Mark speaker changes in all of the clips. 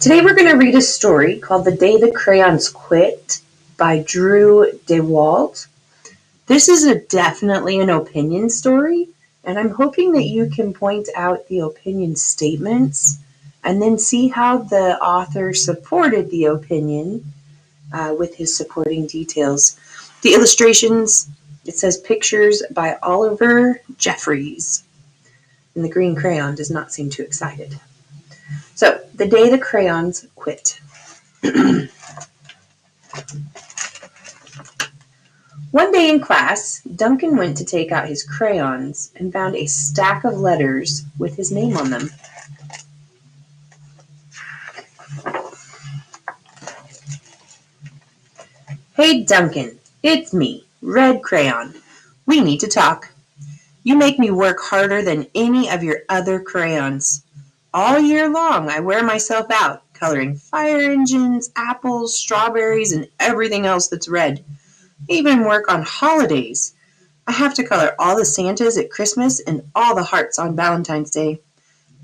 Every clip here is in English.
Speaker 1: Today we're going to read a story called The Day the Crayons Quit by Drew DeWalt. This is definitely an opinion story, and I'm hoping that you can point out the opinion statements and then see how the author supported the opinion with his supporting details. The illustrations, it says pictures by Oliver Jeffries, and the green crayon does not seem too excited. So, The Day the Crayons Quit. One day in class, Duncan went to take out his crayons and found a stack of letters with his name on them. Hey, Duncan, it's me, Red Crayon. We need to talk. You make me work harder than any of your other crayons. All year long, I wear myself out, coloring fire engines, apples, strawberries, and everything else that's red. I even work on holidays. I have to color all the Santas at Christmas and all the hearts on Valentine's Day.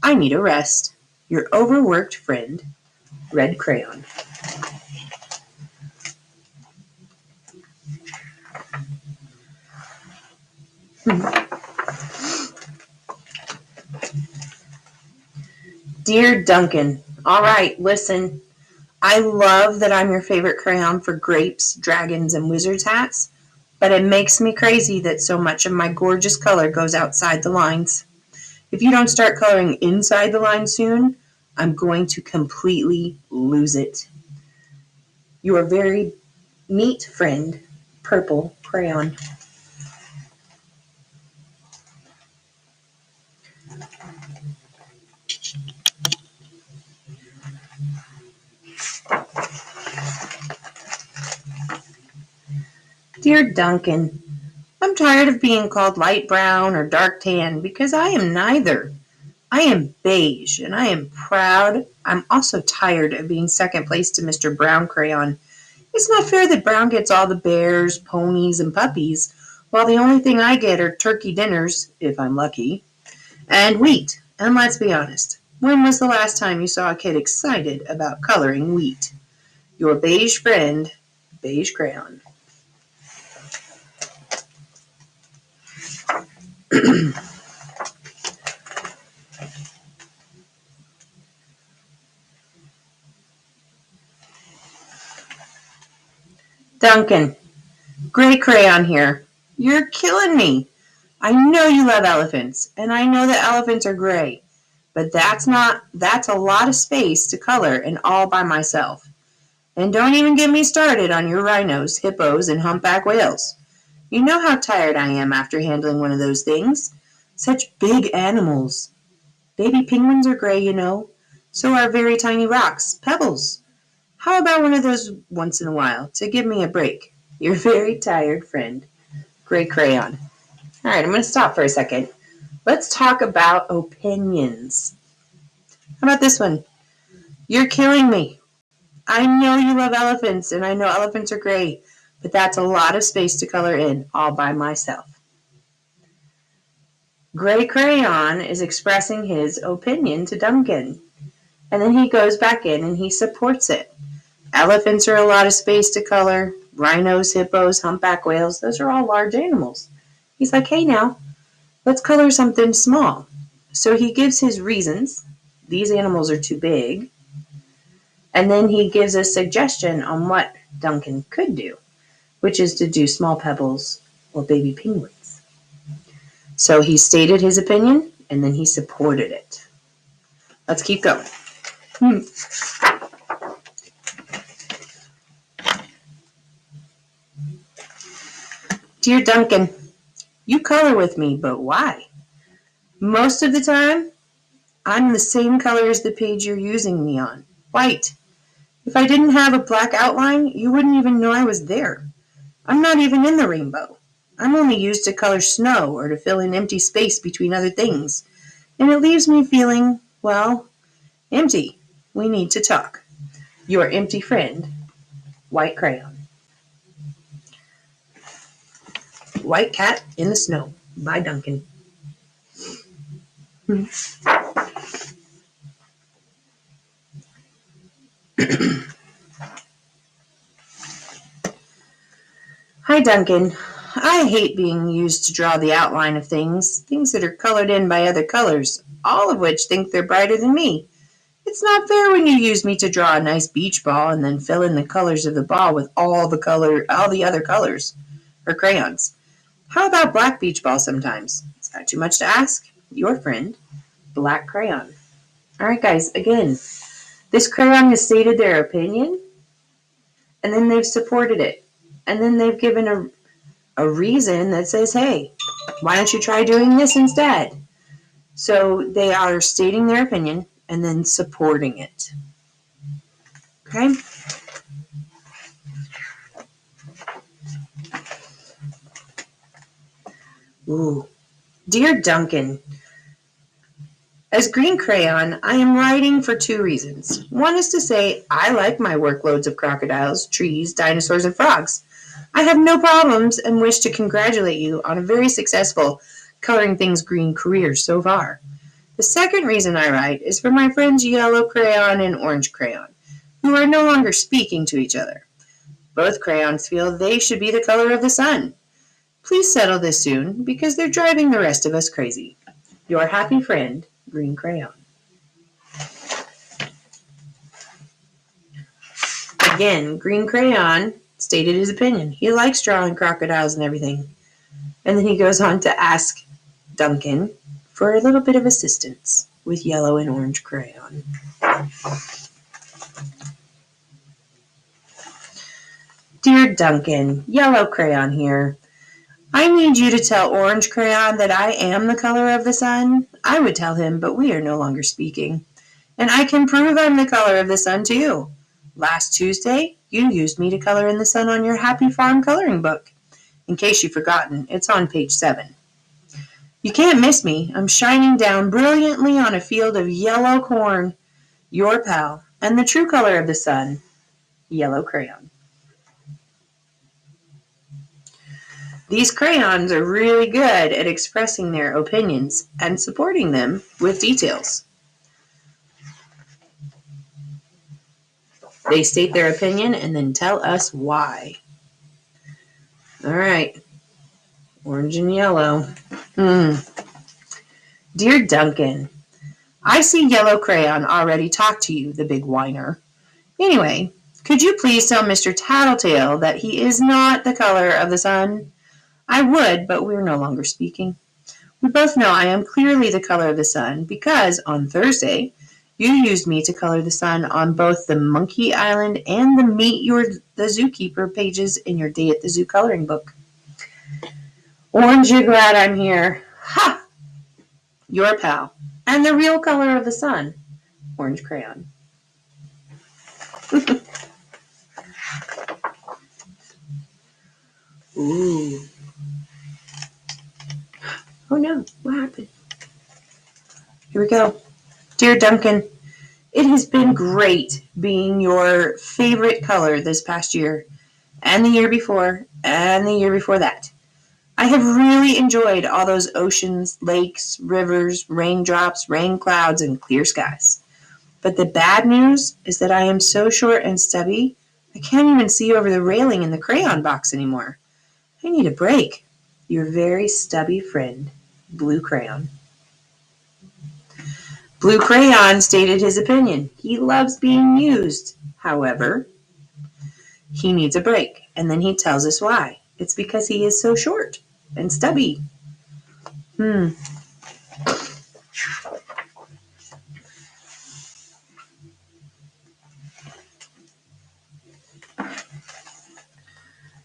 Speaker 1: I need a rest. Your overworked friend, Red Crayon. Dear Duncan, all right, listen. I love that I'm your favorite crayon for grapes, dragons, and wizards hats, but it makes me crazy that so much of my gorgeous color goes outside the lines. If you don't start coloring inside the line soon, I'm going to completely lose it. Your very neat friend, Purple Crayon. Dear Duncan, I'm tired of being called light brown or dark tan because I am neither. I am beige, and I am proud. I'm also tired of being second place to Mr. Brown Crayon. It's not fair that Brown gets all the bears, ponies, and puppies, while the only thing I get are turkey dinners, if I'm lucky, and wheat. And let's be honest, when was the last time you saw a kid excited about coloring wheat? Your beige friend, Beige Crayon. Duncan, Gray Crayon here. You're killing me. I know you love elephants, and I know that elephants are gray, but that's a lot of space to color and all by myself. And don't even get me started on your rhinos, hippos, and humpback whales. You know how tired I am after handling one of those things. Such big animals. Baby penguins are gray, you know. So are very tiny rocks, pebbles. How about one of those once in a while to give me a break? Your very tired friend, Gray Crayon. All right, I'm going to stop for a second. Let's talk about opinions. How about this one? You're killing me. I know you love elephants, and I know elephants are gray, but that's a lot of space to color in all by myself. Gray Crayon is expressing his opinion to Duncan, and then he goes back in and he supports it. Elephants are a lot of space to color. Rhinos, hippos, humpback whales, those are all large animals. He's like, hey now, let's color something small. So he gives his reasons. These animals are too big. And then he gives a suggestion on what Duncan could do, which is to do small pebbles or baby penguins. So he stated his opinion, and then he supported it. Let's keep going. Dear Duncan, you color with me, but why? Most of the time, I'm the same color as the page you're using me on, white. If I didn't have a black outline, you wouldn't even know I was there. I'm not even in the rainbow. I'm only used to color snow or to fill in empty space between other things. And it leaves me feeling, well, empty. We need to talk. Your empty friend, White Crayon. White Cat in the Snow by Duncan. Hi, Duncan. I hate being used to draw the outline of things that are colored in by other colors, all of which think they're brighter than me. It's not fair when you use me to draw a nice beach ball and then fill in the colors of the ball with all the other colors, or crayons. How about black beach ball sometimes? Is that too much to ask? Your friend, Black Crayon. All right, guys, again, this crayon has stated their opinion, and then they've supported it. And then they've given a reason that says, hey, why don't you try doing this instead? So they are stating their opinion and then supporting it. Okay? Ooh. Dear Duncan, as Green Crayon, I am writing for two reasons. One is to say I like my workloads of crocodiles, trees, dinosaurs, and frogs. I have no problems and wish to congratulate you on a very successful coloring things green career so far. The second reason I write is for my friends Yellow Crayon and Orange Crayon, who are no longer speaking to each other. Both crayons feel they should be the color of the sun. Please settle this soon, because they're driving the rest of us crazy. Your happy friend, Green Crayon. Again, Green Crayon stated his opinion. He likes drawing crocodiles and everything. And then he goes on to ask Duncan for a little bit of assistance with Yellow and Orange Crayon. Dear Duncan, Yellow Crayon here. I need you to tell Orange Crayon that I am the color of the sun. I would tell him, but we are no longer speaking. And I can prove I'm the color of the sun too. Last Tuesday, you used me to color in the sun on your Happy Farm coloring book. In case you've forgotten, it's on page 7. You can't miss me. I'm shining down brilliantly on a field of yellow corn. Your pal, and the true color of the sun, Yellow Crayon. These crayons are really good at expressing their opinions and supporting them with details. They state their opinion and then tell us why. All right. Orange and yellow. Dear Duncan, I see Yellow Crayon already talked to you, the big whiner. Anyway, could you please tell Mr. Tattletale that he is not the color of the sun? I would, but we're no longer speaking. We both know I am clearly the color of the sun because on Thursday, you used me to color the sun on both the Monkey Island and the the Zookeeper pages in your Day at the Zoo coloring book. Orange, you're glad I'm here. Ha! Your pal. And the real color of the sun, Orange Crayon. Ooh. Oh no, what happened? Here we go. Dear Duncan, it has been great being your favorite color this past year, and the year before, and the year before that. I have really enjoyed all those oceans, lakes, rivers, raindrops, rain clouds, and clear skies. But the bad news is that I am so short and stubby, I can't even see over the railing in the crayon box anymore. I need a break. Your very stubby friend, Blue Crayon. Blue Crayon stated his opinion. He loves being used. However, he needs a break, and then he tells us why. It's because he is so short and stubby.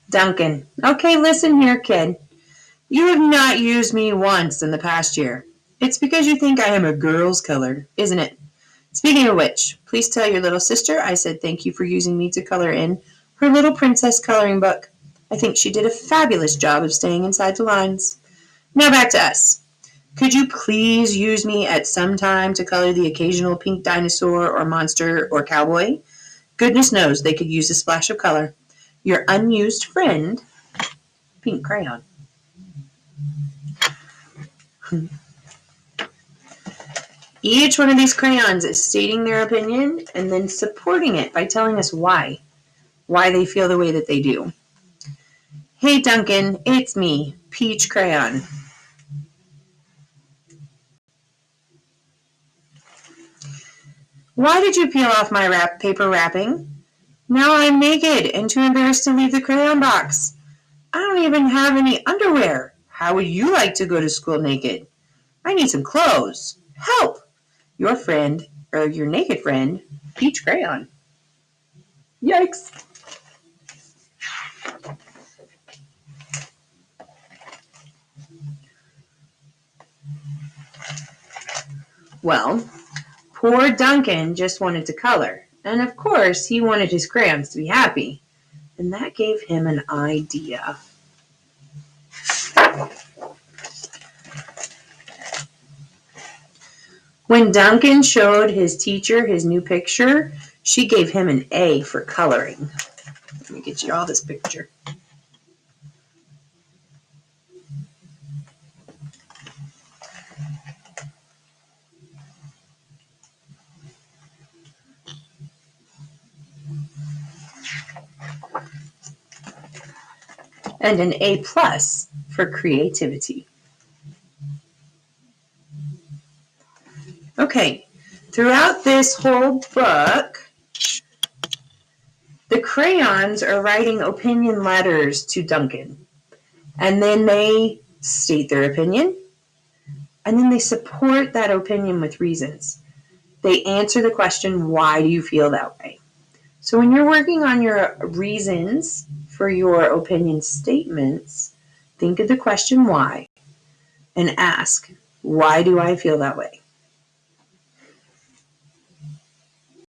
Speaker 1: Duncan. Okay, listen here, kid. You have not used me once in the past year. It's because you think I am a girl's color, isn't it? Speaking of which, please tell your little sister I said thank you for using me to color in her little princess coloring book. I think she did a fabulous job of staying inside the lines. Now back to us. Could you please use me at some time to color the occasional pink dinosaur or monster or cowboy? Goodness knows they could use a splash of color. Your unused friend, Pink Crayon. Each one of these crayons is stating their opinion and then supporting it by telling us why they feel the way that they do. Hey Duncan, it's me, Peach Crayon. Why did you peel off my paper wrapping? Now I'm naked and too embarrassed to leave the crayon box. I don't even have any underwear. How would you like to go to school naked? I need some clothes. Help! Your friend, or your naked friend, Peach Crayon. Yikes! Well, poor Duncan just wanted to color. And of course, he wanted his crayons to be happy. And that gave him an idea. When Duncan showed his teacher his new picture, she gave him an A for coloring. Let me get you all this picture. And an A plus for creativity. Okay, throughout this whole book, the crayons are writing opinion letters to Duncan. And then they state their opinion, and then they support that opinion with reasons. They answer the question, why do you feel that way? So when you're working on your reasons for your opinion statements, think of the question why and ask, why do I feel that way?